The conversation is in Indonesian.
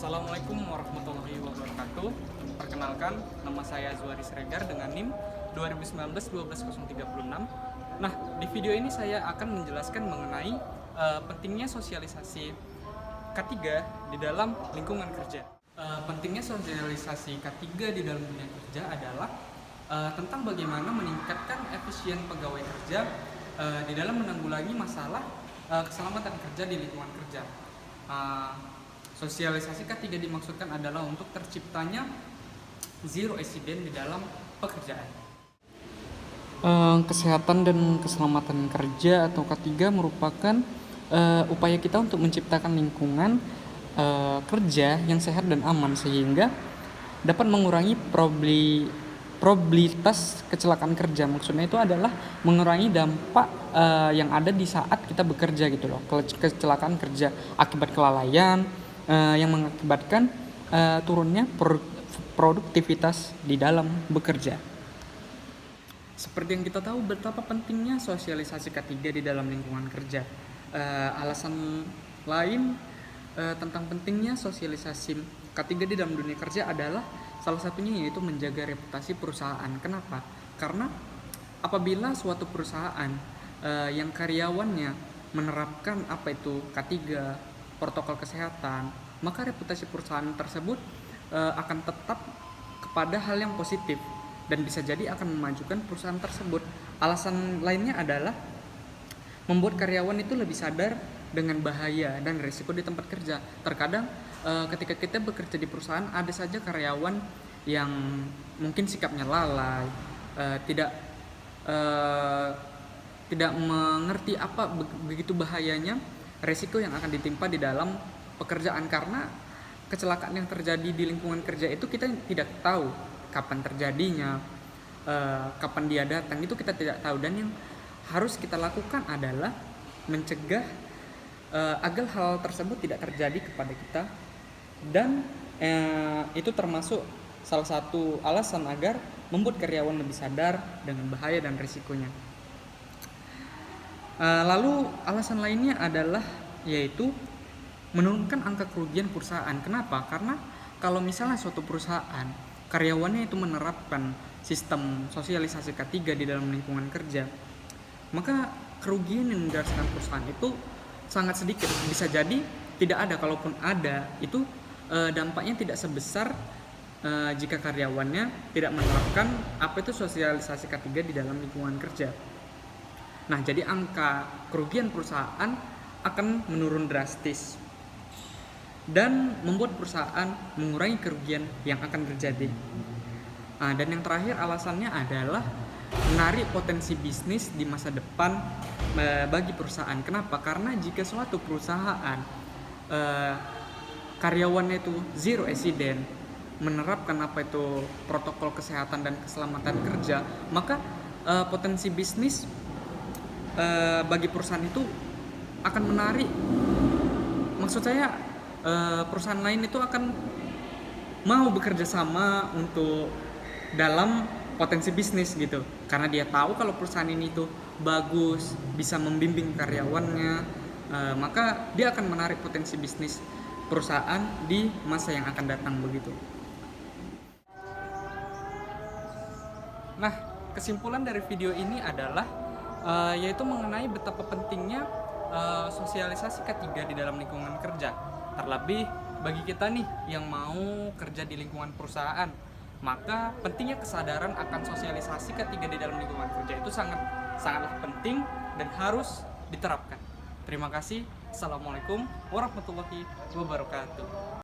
Assalamualaikum warahmatullahi wabarakatuh. Perkenalkan, nama saya Zuhari Siregar dengan NIM 2019-12036. Nah, di video ini saya akan menjelaskan mengenai pentingnya sosialisasi K3 di dalam lingkungan kerja. Pentingnya sosialisasi K3 di dalam dunia kerja adalah tentang bagaimana meningkatkan efisien pegawai kerja di dalam menanggulangi masalah keselamatan kerja di lingkungan kerja. Sosialisasi K3 dimaksudkan adalah untuk terciptanya zero accident di dalam pekerjaan. Kesehatan dan keselamatan kerja atau K3 merupakan upaya kita untuk menciptakan lingkungan kerja yang sehat dan aman sehingga dapat mengurangi probabilitas kecelakaan kerja. Maksudnya itu adalah mengurangi dampak yang ada di saat kita bekerja gitu loh. Kecelakaan kerja akibat kelalaian yang mengakibatkan turunnya produktivitas di dalam bekerja. Seperti yang kita tahu betapa pentingnya sosialisasi K3 di dalam lingkungan kerja. Alasan lain tentang pentingnya sosialisasi K3 di dalam dunia kerja adalah salah satunya yaitu menjaga reputasi perusahaan. Kenapa? Karena apabila suatu perusahaan yang karyawannya menerapkan apa itu K3, protokol kesehatan, maka reputasi perusahaan tersebut akan tetap kepada hal yang positif dan bisa jadi akan memajukan perusahaan tersebut. Alasan lainnya adalah membuat karyawan itu lebih sadar dengan bahaya dan risiko di tempat kerja. Terkadang ketika kita bekerja di perusahaan ada saja karyawan yang mungkin sikapnya lalai, tidak mengerti apa begitu bahayanya resiko yang akan ditimpa di dalam pekerjaan, karena kecelakaan yang terjadi di lingkungan kerja itu kita tidak tahu kapan terjadinya, kapan dia datang, itu kita tidak tahu. Dan yang harus kita lakukan adalah mencegah agar hal tersebut tidak terjadi kepada kita, dan itu termasuk salah satu alasan agar membuat karyawan lebih sadar dengan bahaya dan risikonya. Lalu alasan lainnya adalah yaitu menurunkan angka kerugian perusahaan. Kenapa? Karena kalau misalnya suatu perusahaan karyawannya itu menerapkan sistem sosialisasi K3 di dalam lingkungan kerja, maka kerugian yang dirasakan perusahaan itu sangat sedikit. Bisa jadi tidak ada, kalaupun ada itu dampaknya tidak sebesar jika karyawannya tidak menerapkan apa itu sosialisasi K3 di dalam lingkungan kerja. Nah, jadi angka kerugian perusahaan akan menurun drastis dan membuat perusahaan mengurangi kerugian yang akan terjadi. Dan yang terakhir alasannya adalah menarik potensi bisnis di masa depan bagi perusahaan. Kenapa? Karena jika suatu perusahaan karyawannya itu zero accident, menerapkan apa itu protokol kesehatan dan keselamatan kerja, maka potensi bisnis bagi perusahaan itu akan menarik. Maksud saya perusahaan lain itu akan mau bekerja sama untuk dalam potensi bisnis gitu, karena dia tahu kalau perusahaan ini tuh bagus, bisa membimbing karyawannya, maka dia akan menarik potensi bisnis perusahaan di masa yang akan datang begitu. Nah, kesimpulan dari video ini adalah yaitu mengenai betapa pentingnya sosialisasi K3 di dalam lingkungan kerja. Terlebih bagi kita nih yang mau kerja di lingkungan perusahaan, maka pentingnya kesadaran akan sosialisasi K3 di dalam lingkungan kerja itu sangatlah penting dan harus diterapkan. Terima kasih. Assalamualaikum warahmatullahi wabarakatuh.